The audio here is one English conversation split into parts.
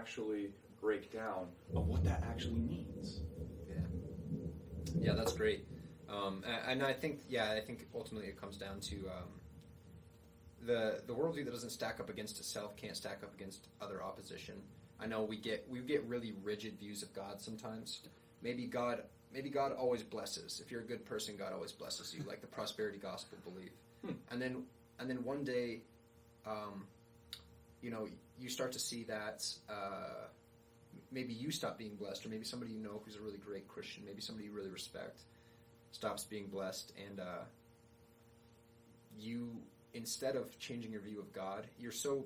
actually break down of what that actually means. Yeah, that's great. And I think ultimately it comes down to the worldview that doesn't stack up against itself can't stack up against other opposition. I know we get really rigid views of God sometimes. Maybe God always blesses. If you're a good person, God always blesses you, like the prosperity gospel belief. And then one day, you start to see that maybe you stop being blessed, or maybe somebody you know who's a really great Christian, maybe somebody you really respect, stops being blessed, and you, instead of changing your view of God, you're so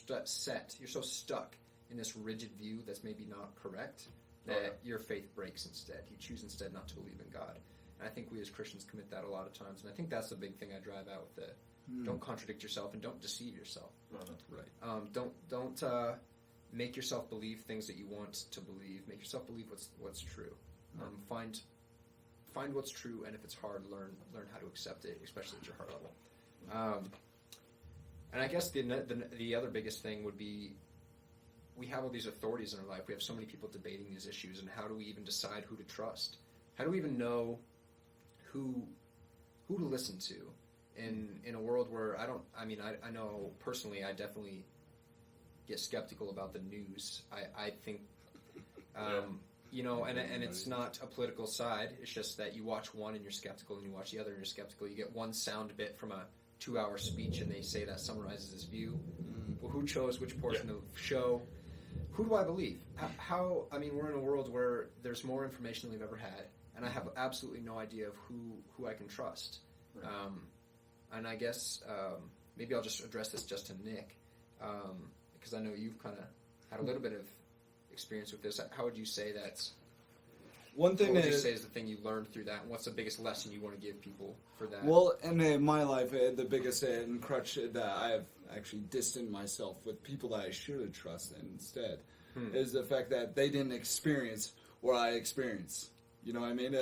you're so stuck in this rigid view that's maybe not correct, that your faith breaks instead. You choose instead not to believe in God. And I think we as Christians commit that a lot of times, and I think that's the big thing I drive out with it. Don't contradict yourself and don't deceive yourself. Right. Don't make yourself believe things that you want to believe. Make yourself believe what's true. Find what's true, and if it's hard, learn how to accept it, especially at your heart level. And I guess the other biggest thing would be, we have all these authorities in our life. We have so many people debating these issues, and how do we even decide who to trust? How do we even know who to listen to in a world where I know personally I definitely get skeptical about the news. I think and it's not a political side. It's just that you watch one and you're skeptical, and you watch the other and you're skeptical. You get one sound bit from a 2-hour speech and they say that summarizes his view. Well, who chose which portion of the show? Who do I believe? We're in a world where there's more information than we've ever had, and I have absolutely no idea of who I can trust. Right. And I guess maybe I'll just address this just to Nick, because I know you've kind of had a little bit of experience with this. How would you say that's... One thing what would you say is the thing you learned through that, and what's the biggest lesson you want to give people for that? Well, in my life, the biggest crutch that I have actually distanced myself with people that I should have trusted instead is the fact that they didn't experience what I experienced. You know what I mean?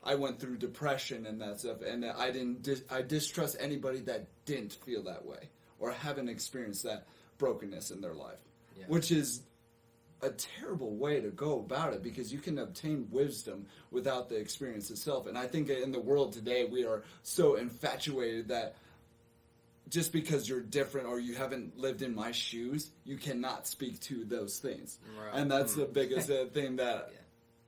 I went through depression and that stuff, and I distrust anybody that didn't feel that way or haven't experienced that brokenness in their life, which is a terrible way to go about it, because you can obtain wisdom without the experience itself. And I think in the world today, we are so infatuated that just because you're different or you haven't lived in my shoes, you cannot speak to those things. Right. And that's the biggest thing that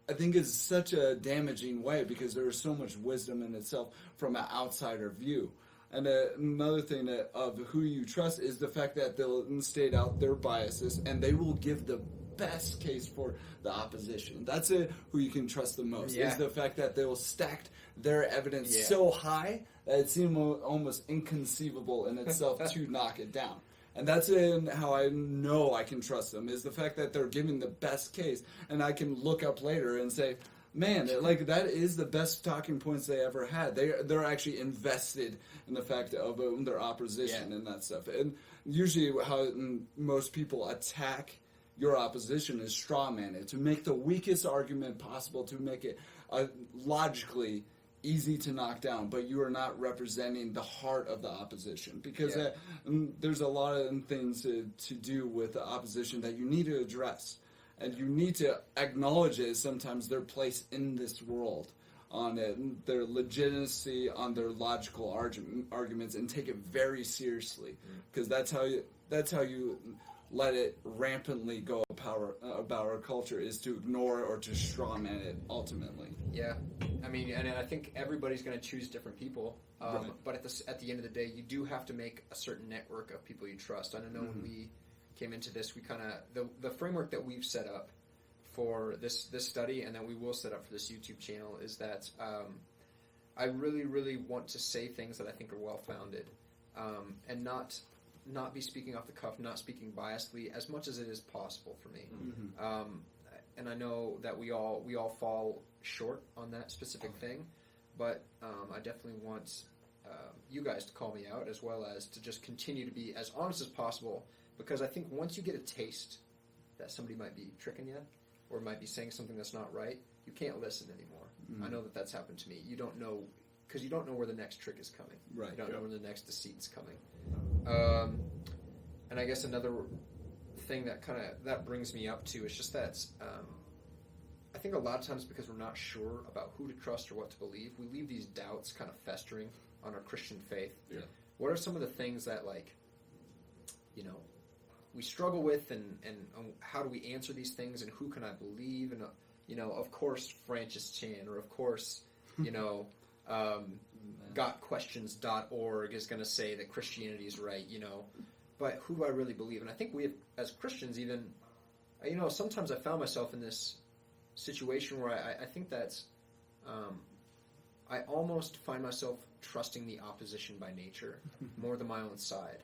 I think is such a damaging way, because there is so much wisdom in itself from an outsider view. And another thing of who you trust is the fact that they'll state out their biases, and they will give the best case for the opposition. That's who you can trust the most, is the fact that they will stack their evidence so high that it seems almost inconceivable in itself to knock it down. And that's how I know I can trust them, is the fact that they're giving the best case, and I can look up later and say, man, that is the best talking points they ever had. They're actually invested in the fact of their opposition and that stuff. And usually how most people attack your opposition is straw man it, to make the weakest argument possible, to make it logically easy to knock down, but you are not representing the heart of the opposition, because there's a lot of things to do with the opposition that you need to address, and you need to acknowledge it sometimes their place in this world, on it, their legitimacy, on their logical arguments, and take it very seriously, because that's how you let it rampantly go about our culture, is to ignore or to strawman it ultimately. Yeah, and I think everybody's going to choose different people, but at the end of the day, you do have to make a certain network of people you trust. I don't know, when we came into this, we kind of the framework that we've set up for this study, and that we will set up for this YouTube channel, is that I really, really want to say things that I think are well founded, and not be speaking off the cuff, not speaking biasedly, as much as it is possible for me. And I know that we all fall short on that specific thing, but I definitely want you guys to call me out, as well as to just continue to be as honest as possible, because I think once you get a taste that somebody might be tricking you, or might be saying something that's not right, you can't listen anymore. I know that's happened to me. You don't know, because you don't know where the next trick is coming. You don't know where the next deceit's coming. And I guess another thing that brings me up to is just that I think a lot of times because we're not sure about who to trust or what to believe, we leave these doubts kind of festering on our Christian faith. Yeah. What are some of the things that, like, we struggle with, and how do we answer these things, and who can I believe? And of course, Francis Chan, or of course, gotquestions.org is going to say that Christianity is right, but who do I really believe? And I think we have, as Christians, even, sometimes I found myself in this situation where I think that's, I almost find myself trusting the opposition by nature more than my own side.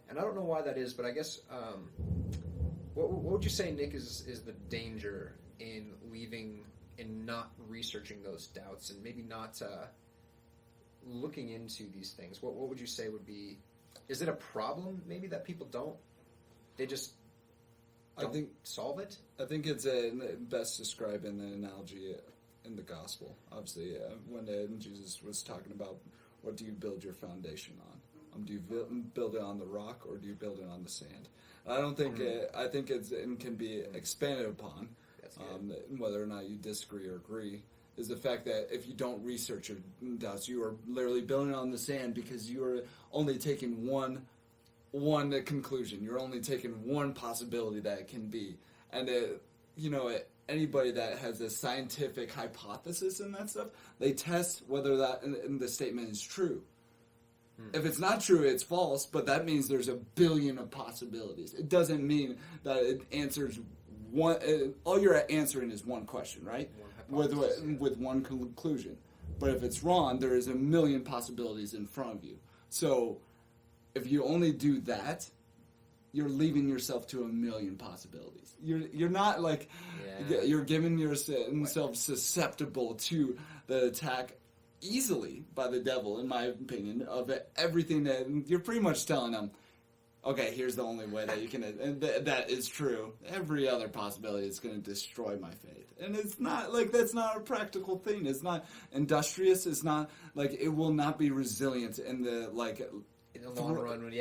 And I don't know why that is, but I guess, what would you say, Nick, is the danger in leaving and not researching those doubts, and maybe not looking into these things? What would you say would be, is it a problem maybe that people don't solve it? I think it's best described in the analogy in the gospel. Obviously, when Jesus was talking about, what do you build your foundation on? Do you build it on the rock, or do you build it on the sand? I don't think I think it can be expanded upon, whether or not you disagree or agree, is the fact that if you don't research your doubts, you are literally building on the sand, because you are only taking one conclusion. You're only taking one possibility that it can be. And anybody that has a scientific hypothesis and that stuff, they test whether that and the statement is true. If it's not true, it's false, but that means there's a billion of possibilities. It doesn't mean that it answers one. All you're answering is one question, right? With one conclusion. But if it's wrong, there is a million possibilities in front of you. So if you only do that, you're leaving yourself to a million possibilities. You're not like, you're giving yourself susceptible to the attack easily by the devil, in my opinion, of everything that you're pretty much telling them, okay, here's the only way that you can, and that is true. Every other possibility is going to destroy my faith. And it's not, like, that's not a practical thing. It's not industrious. It's not, like, it will not be resilient in the, like, in the long run,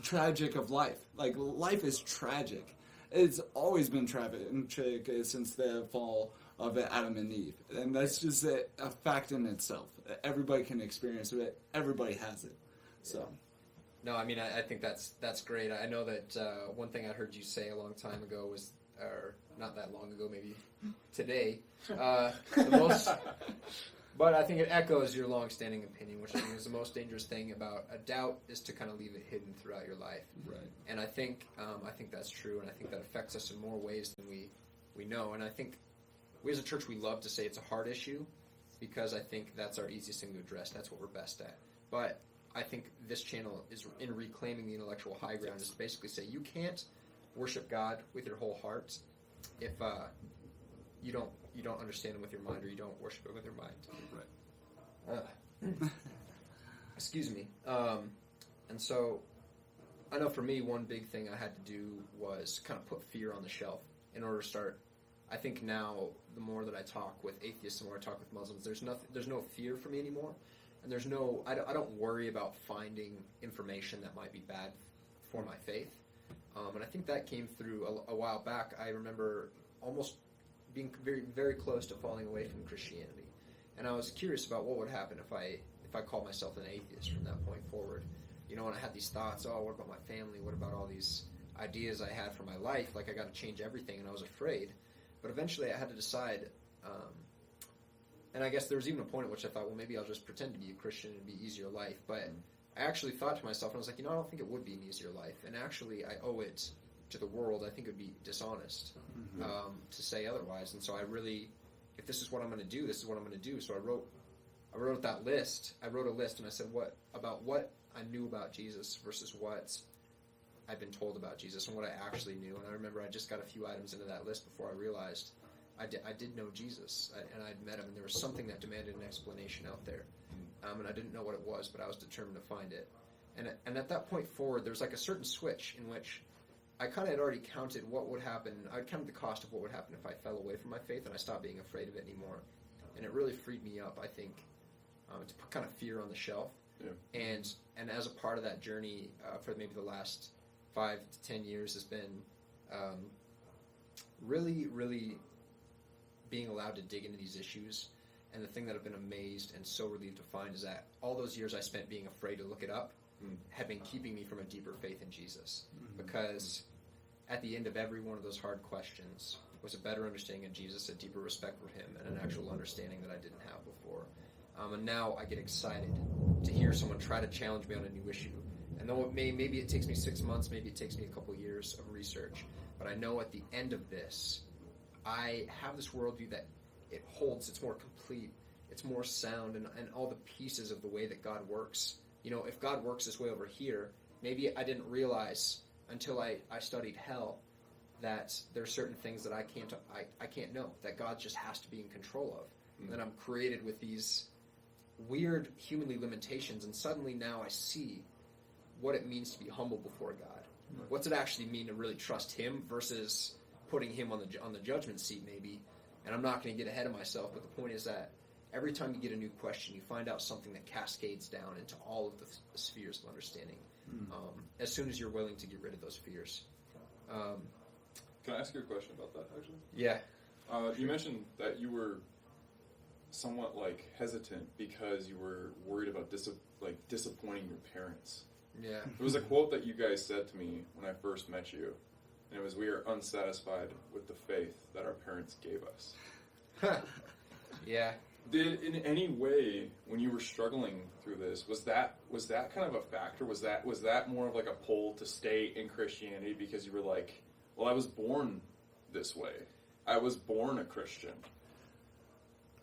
tragic of life. Like, life is tragic. It's always been tragic since the fall of Adam and Eve. And that's just a fact in itself. Everybody can experience it. Everybody has it. So. No, I mean, I think that's great. I know that one thing I heard you say a long time ago was, or not that long ago, maybe today, but I think it echoes your long-standing opinion, which I think is the most dangerous thing about a doubt is to kind of leave it hidden throughout your life. Right. And I think that's true, and I think that affects us in more ways than we know. And I think we as a church, we love to say it's a hard issue because I think that's our easiest thing to address. That's what we're best at. But I think this channel is in reclaiming the intellectual high ground, is to basically say you can't worship God with your whole heart if you don't understand Him with your mind, or you don't worship Him with your mind. Right. Excuse me. And so I know for me, one big thing I had to do was kind of put fear on the shelf in order to start. I think now, the more that I talk with atheists, the more I talk with Muslims, there's no fear for me anymore. And I don't worry about finding information that might be bad for my faith. And I think that came through a while back. I remember almost being very, very close to falling away from Christianity. And I was curious about what would happen if I called myself an atheist from that point forward. And I had these thoughts, what about my family? What about all these ideas I had for my life? Like, I got to change everything, and I was afraid. But eventually I had to decide, and I guess there was even a point at which I thought, well, maybe I'll just pretend to be a Christian and be easier life. But I actually thought to myself, and I was like, I don't think it would be an easier life. And actually, I owe it to the world. I think it would be dishonest to say otherwise. And so if this is what I'm going to do, this is what I'm going to do. So I wrote that list. I wrote a list, and I said, what I knew about Jesus versus what I've been told about Jesus and what I actually knew. And I remember I just got a few items into that list before I realized I did know Jesus, and I'd met Him, and there was something that demanded an explanation out there. And I didn't know what it was, but I was determined to find it. And at that point forward, there's like a certain switch in which I kind of had already counted what would happen. I'd counted the cost of what would happen if I fell away from my faith, and I stopped being afraid of it anymore. And it really freed me up, I think, to put kind of fear on the shelf. Yeah. And as a part of that journey for maybe the last 5 to 10 years has been really, really being allowed to dig into these issues. And the thing that I've been amazed and so relieved to find is that all those years I spent being afraid to look it up have been keeping me from a deeper faith in Jesus. Because at the end of every one of those hard questions was a better understanding of Jesus, a deeper respect for him, and an actual understanding that I didn't have before. And now I get excited to hear someone try to challenge me on a new issue. And though maybe it takes me 6 months, maybe it takes me a couple years of research, but I know at the end of this, I have this worldview that it holds, it's more complete, it's more sound, and all the pieces of the way that God works. You know, if God works this way over here, maybe I didn't realize until I studied hell that there are certain things that I can't know, that God just has to be in control of. And then I'm created with these weird humanly limitations, and suddenly now I see what it means to be humble before God. What's it actually mean to really trust him versus putting him on the judgment seat maybe. And I'm not going to get ahead of myself, but the point is that every time you get a new question, you find out something that cascades down into all of the spheres of understanding. As soon as you're willing to get rid of those fears. Can I ask you a question about that, actually? Yeah. You mentioned that you were somewhat hesitant because you were worried about disappointing your parents. Yeah. There was a quote that you guys said to me when I first met you, and it was, "We are unsatisfied with the faith that our parents gave us." Yeah. Did in any way, when you were struggling through this, was that kind of a factor? Was that more of a pull to stay in Christianity because you were like, well, I was born this way. I was born a Christian.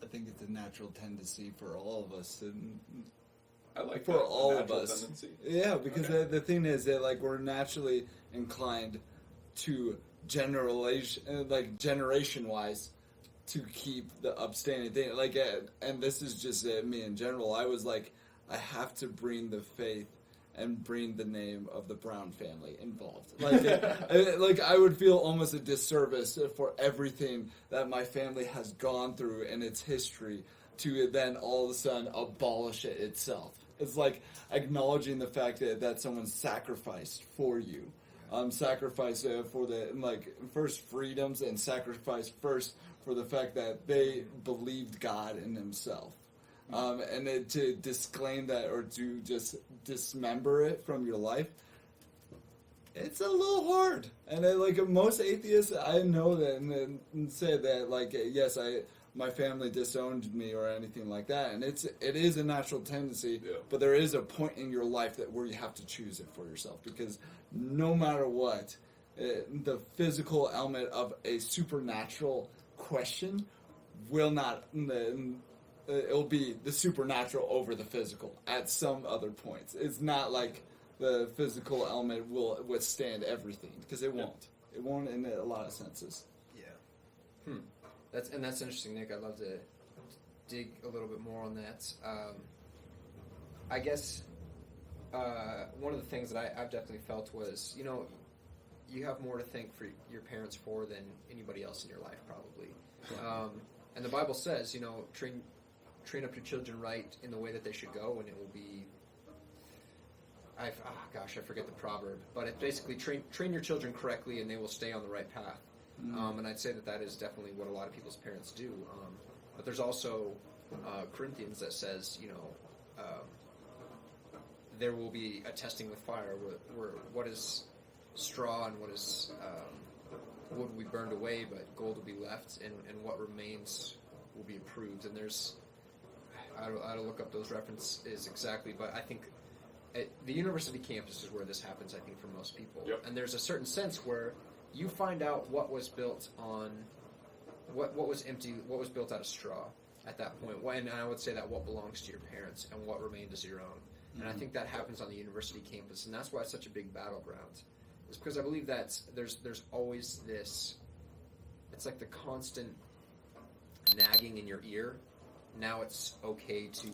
I think it's a natural tendency for all of us to. I like for that, all of natural us. tendency. Yeah, because Okay. the thing is that we're naturally inclined to generation wise to keep the upstanding thing. And this is just me in general. I was like, I have to bring the faith and bring the name of the Brown family involved. I would feel almost a disservice for everything that my family has gone through in its history to then all of a sudden abolish it itself. It's like acknowledging the fact that someone sacrificed for you. Sacrifice for the first freedoms, and sacrifice first for the fact that they believed God in himself. And then to disclaim that or to just dismember it from your life, it's a little hard. And most atheists, I know that and say that yes, my family disowned me or anything like that, and it is a natural tendency. Yeah. But there is a point in your life where you have to choose it for yourself, because no matter what, the physical element of a supernatural question will not. It'll be the supernatural over the physical at some other points. It's not like the physical element will withstand everything, because it won't. It won't in a lot of senses. Yeah. That's interesting, Nick. I'd love to dig a little bit more on that. I guess one of the things that I've definitely felt was, you have more to thank for your parents for than anybody else in your life, probably. And the Bible says, train up your children right in the way that they should go, and it will be. I forget the proverb, but it basically train your children correctly, and they will stay on the right path. And I'd say that is definitely what a lot of people's parents do. But there's also Corinthians that says, there will be a testing with fire, where what is straw and what is wood will be burned away, but gold will be left, and what remains will be approved. And I don't look up those references exactly, but I think at the university campus is where this happens, I think, for most people. Yep. And there's a certain sense where you find out what was built on, what was empty, what was built out of straw at that point. And I would say that what belongs to your parents and what remained is your own. And I think that happens on the university campus, and that's why it's such a big battleground. It's because I believe that there's always this, it's like the constant nagging in your ear. Now it's okay to